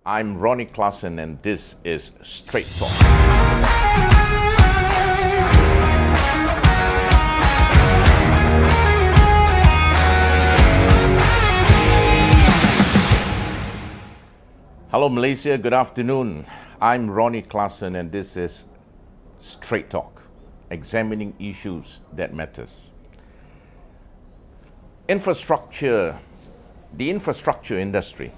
I'm Ronnie Klassen and this is Straight Talk. Hello Malaysia, good afternoon. I'm Ronnie Klassen and this is Straight Talk, examining issues that matters. Infrastructure, the infrastructure industry,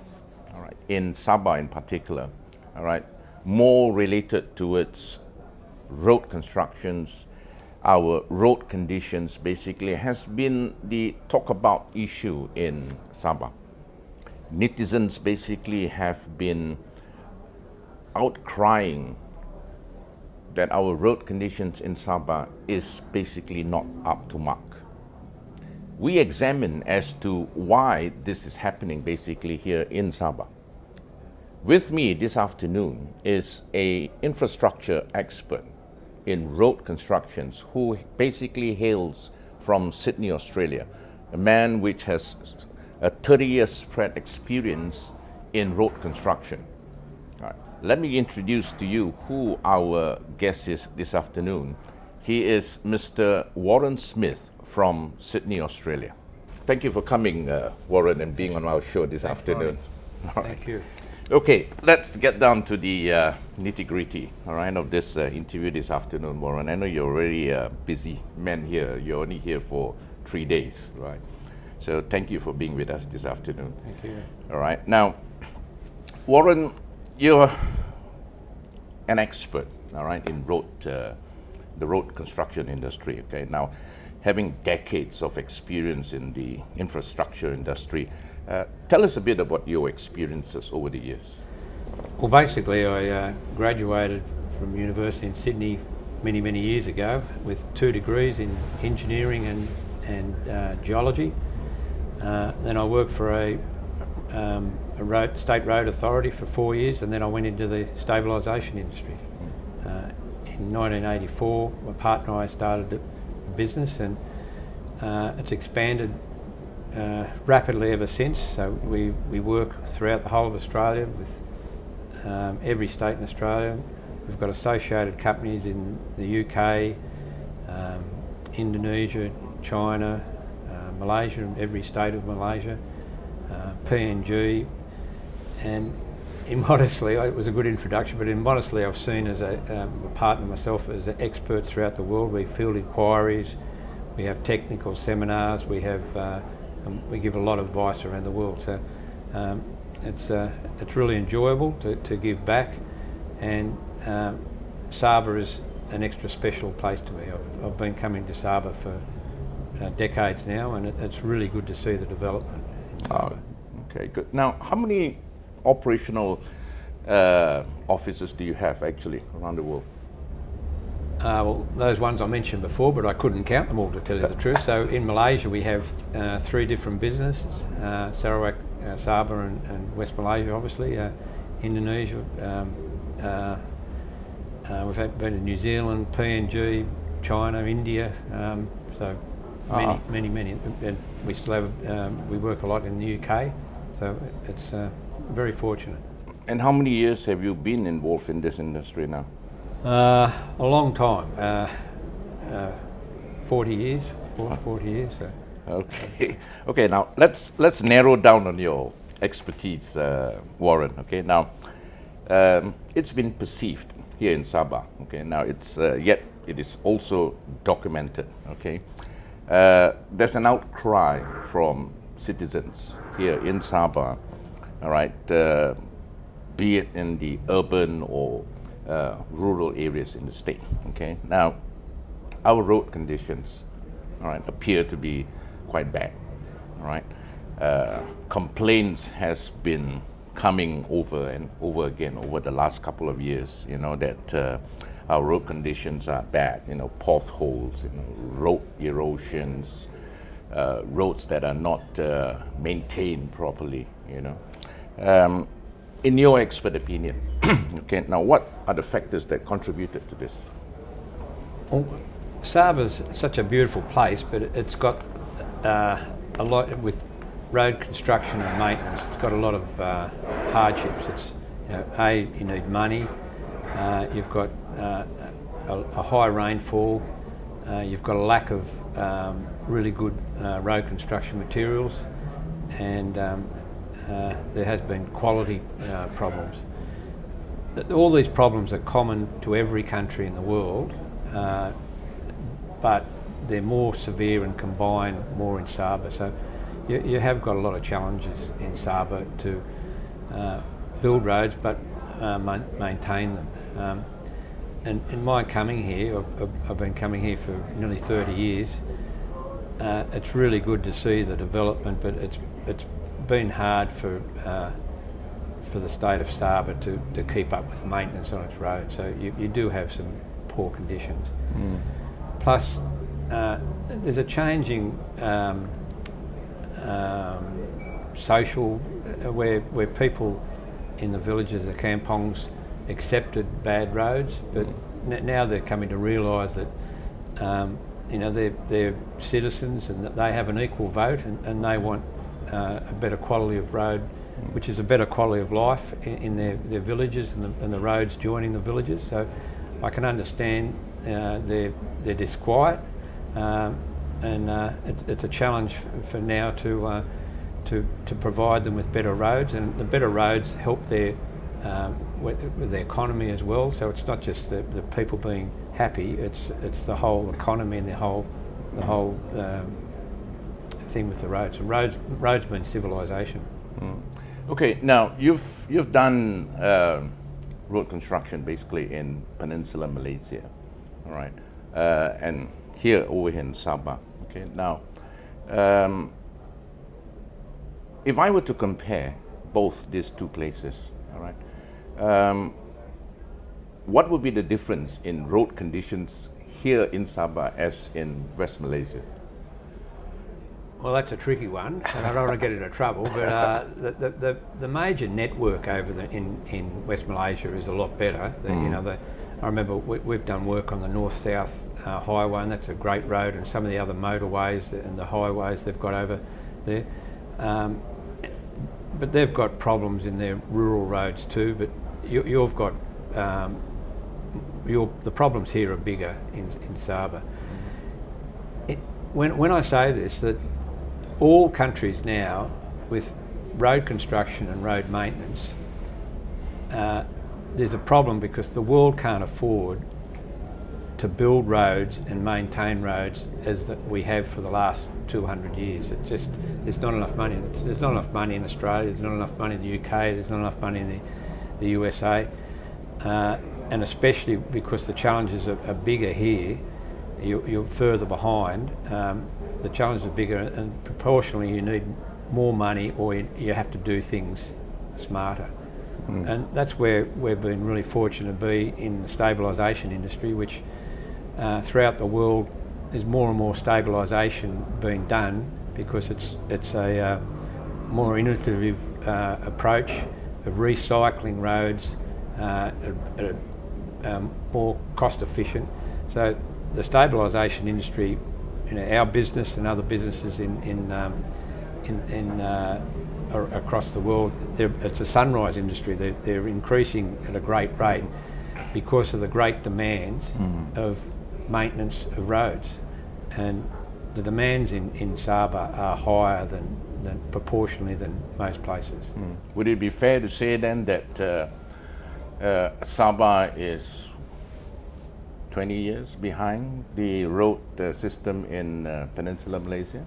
all right, in Sabah in particular, all right, more related towards road constructions, our road conditions basically has been the talk about issue in Sabah. Netizens basically have been outcrying that our road conditions in Sabah is basically not up to mark. We examine as to why this is happening basically here in Sabah. With me this afternoon is an infrastructure expert in road constructions who basically hails from Sydney, Australia, a man which has a 30-year spread experience in road construction. All right. Let me introduce to you who our guest is this afternoon. He is Mr. Warren Smith from Sydney, Australia. Thank you for coming, Warren, and being on our show this afternoon. Thank you. Okay, let's get down to the nitty-gritty, all right, of this interview this afternoon, Warren. I know you're already a busy man here. You're only here for 3 days, right? So thank you for being with us this afternoon. Thank you. All right. Now, Warren, you're an expert, all right, in the road construction industry. Okay. Now, having decades of experience in the infrastructure industry, tell us a bit about your experiences over the years. Well, basically, I graduated from university in Sydney many years ago with 2 degrees in engineering and geology. Then I worked for a state road authority for 4 years, and then I went into the stabilisation industry. In 1984, my partner and I started a business, and it's expanded rapidly ever since. So we work throughout the whole of Australia with every state in Australia. We've got associated companies in the UK, Indonesia, China, Malaysia, and every state of Malaysia, PNG, and immodestly, it was a good introduction, but immodestly I've seen as a partner myself as experts throughout the world. We field inquiries, we have technical seminars, we give a lot of advice around the world. So it's really enjoyable to give back, and Sabah is an extra special place to me. I've been coming to Sabah for decades now, and it's really good to see the development. Oh, okay, good. Now, how many operational offices do you have actually around the world? Well, those ones I mentioned before, but I couldn't count them all, to tell you the truth. So in Malaysia we have 3 different businesses, Sarawak, Sabah and West Malaysia obviously, Indonesia, we've been in New Zealand, PNG, China, India, so many, and we still have, we work a lot in the UK, so it's very fortunate. And how many years have you been involved in this industry now? A long time, 40 years, 40 years. So. Okay, okay. Now let's narrow down on your expertise, Warren. Okay, now it's been perceived here in Sabah. Okay, now yet it is also documented. Okay, there's an outcry from citizens here in Sabah. All right, be it in the urban or rural areas in the state. Okay, now our road conditions, all right, appear to be quite bad. All right, complaints has been coming over and over again over the last couple of years. You know that our road conditions are bad. You know, potholes, road erosions, roads that are not maintained properly. You know. In your expert opinion, okay, now what are the factors that contributed to this? Well, Sabah's such a beautiful place, but it's got a lot with road construction and maintenance. It's got a lot of hardships. You need money. You've got a high rainfall. You've got a lack of really good road construction materials, and there has been quality problems. All these problems are common to every country in the world, but they're more severe and combined more in Sabah. So you have got a lot of challenges in Sabah to build roads, but maintain them. And in my coming here, I've been coming here for nearly 30 years. It's really good to see the development, but it's been hard for the state of Sabah to keep up with maintenance on its roads. So you do have some poor conditions. Plus, there's a changing social where people in the villages, the kampongs, accepted bad roads, but now they're coming to realise that they're citizens and that they have an equal vote, and they want a better quality of road, which is a better quality of life in their villages and the roads joining the villages. So I can understand their disquiet, and it's a challenge for now to provide them with better roads, and the better roads help with the economy as well. So it's not just the people being happy; it's the whole economy and the whole thing with the roads. So roads mean civilization. Okay, now you've done road construction basically in Peninsular Malaysia, all right, and here over here in Sabah. Okay, now if I were to compare both these two places, all right, what would be the difference in road conditions here in Sabah as in West Malaysia? Well, that's a tricky one, and I don't want to get into trouble, but the major network over in West Malaysia is a lot better. I remember we've done work on the north-south highway, and that's a great road, and some of the other motorways and the highways they've got over there. But they've got problems in their rural roads too, but you've got the problems here are bigger in Sabah. When I say this, that all countries now with road construction and road maintenance, there's a problem because the world can't afford to build roads and maintain roads as that we have for the last 200 years. There's not enough money. There's not enough money in Australia, there's not enough money in the UK, there's not enough money in the USA, and especially because the challenges are bigger here, you're further behind. The challenges are bigger, and proportionally you need more money, or you have to do things smarter. And that's where we've been really fortunate to be in the stabilisation industry, which throughout the world there's more and more stabilisation being done because it's a more innovative approach of recycling roads, more cost efficient. So the stabilisation industry, our business and other businesses across the world, it's a sunrise industry. They're increasing at a great rate because of the great demands of maintenance of roads, and the demands in Sabah are higher than proportionally than most places. Would it be fair to say then that Sabah is 20 years behind the road system in Peninsular Malaysia?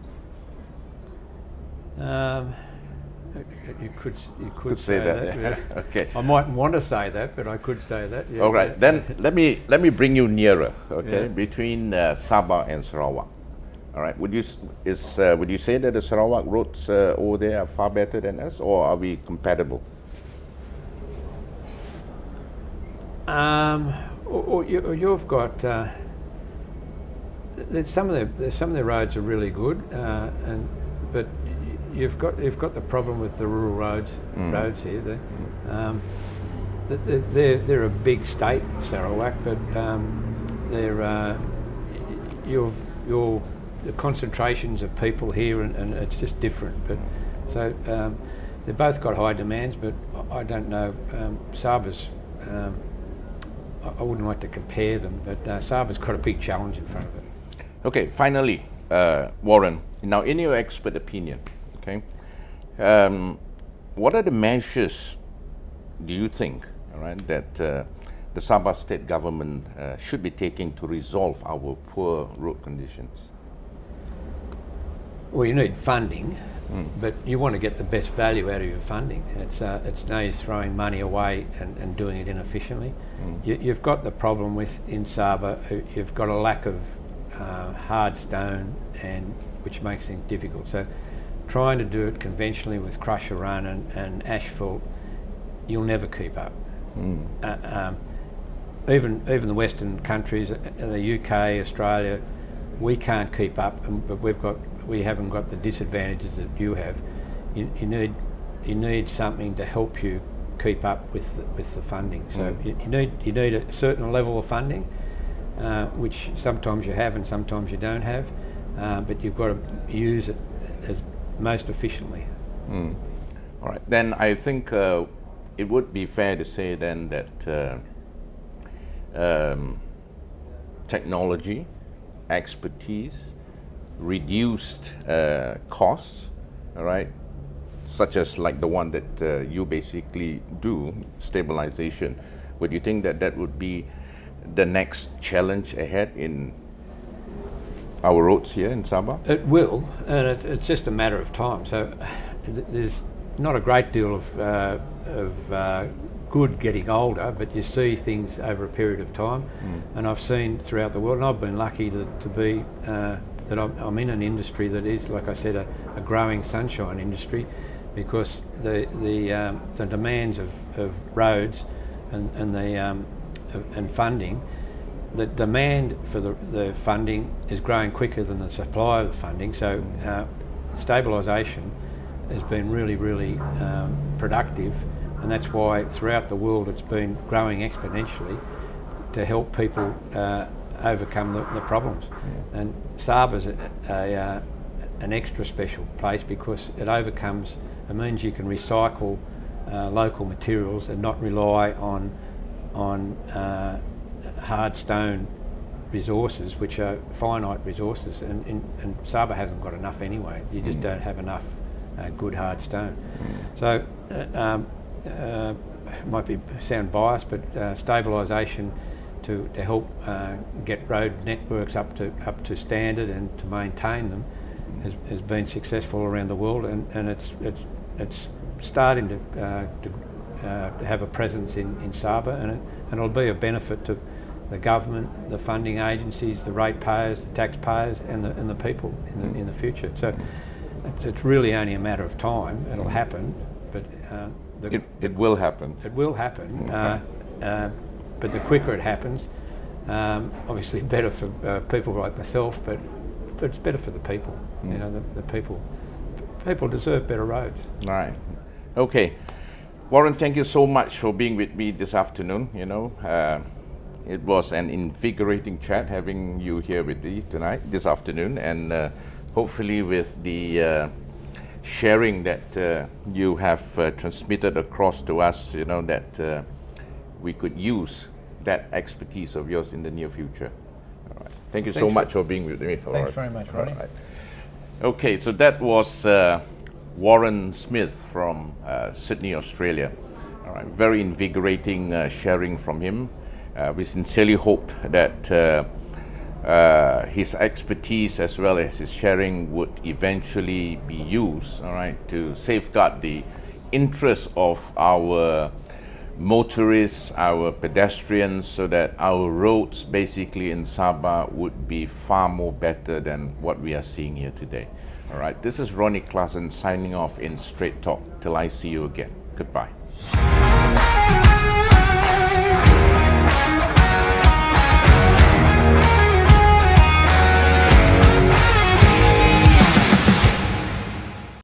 You could say that. Yeah. Okay. I mightn't want to say that, but I could say that. Yeah. All right. Then let me bring you nearer. Okay. Yeah. Between Sabah and Sarawak. All right. Would you say that the Sarawak roads over there are far better than us, or are we compatible? You've got some of the roads are really good, but you've got the problem with the rural roads here. They're a big state, Sarawak, but the concentrations of people here, and it's just different. But so they've both got high demands, but I don't know. Sabah's, I wouldn't like to compare them, but Sabah's got a big challenge in front of it. Okay, finally, Warren, now in your expert opinion, okay, what are the measures do you think, all right, that the Sabah state government should be taking to resolve our poor road conditions? Well, you need funding, but you want to get the best value out of your funding. It's no use throwing money away and doing it inefficiently. You've got the problem in Sabah, you've got a lack of hard stone, and which makes things difficult. So trying to do it conventionally with crusher run and asphalt, you'll never keep up. Even the Western countries, the UK, Australia, we can't keep up, but we haven't got the disadvantages that you have. You need something to help you keep up with the funding. So you need a certain level of funding, which sometimes you have and sometimes you don't have, but you've got to use it as most efficiently. All right, then I think it would be fair to say then that technology, expertise, reduced costs, all right, such as like the one that you basically do, stabilization. Would you think that that would be the next challenge ahead in our roads here in Sabah? It will, and it's just a matter of time. So there's not a great deal of good getting older, but you see things over a period of time. And I've seen throughout the world, and I've been lucky to be that I'm in an industry that is, like I said, a growing sunshine industry, because the demands of roads and funding, the demand for the funding is growing quicker than the supply of the funding. So stabilisation has been really productive, and that's why throughout the world it's been growing exponentially to help people overcome the problems. And Sabah's an extra special place because it means you can recycle local materials and not rely on hard stone resources, which are finite resources, and Sabah hasn't got enough anyway. You just don't have enough good hard stone. So might sound biased, but stabilisation to help get road networks up to standard and to maintain them has been successful around the world, and it's starting to have a presence in Sabah, and it'll be a benefit to the government, the funding agencies, the ratepayers, the taxpayers, and the people in the future. So it's really only a matter of time. It'll happen, but it will happen. It will happen, but the quicker it happens, obviously better for people like myself, but it's better for the people. You know, the people deserve better roads. Right. Okay. Warren, thank you so much for being with me this afternoon. You know, it was an invigorating chat having you here with me this afternoon, and hopefully with the sharing that you have transmitted across to us, you know, that we could use that expertise of yours in the near future. All right. Thank you so much for being with me. Thanks very much, Ronnie. Right. Okay, so that was Warren Smith from Sydney, Australia. All right, very invigorating sharing from him. We sincerely hope that his expertise as well as his sharing would eventually be used, all right, to safeguard the interests of our motorists, our pedestrians, so that our roads basically in Sabah would be far more better than what we are seeing here today. All right, this is Ronnie Klassen signing off in Straight Talk. Till I see you again. Goodbye.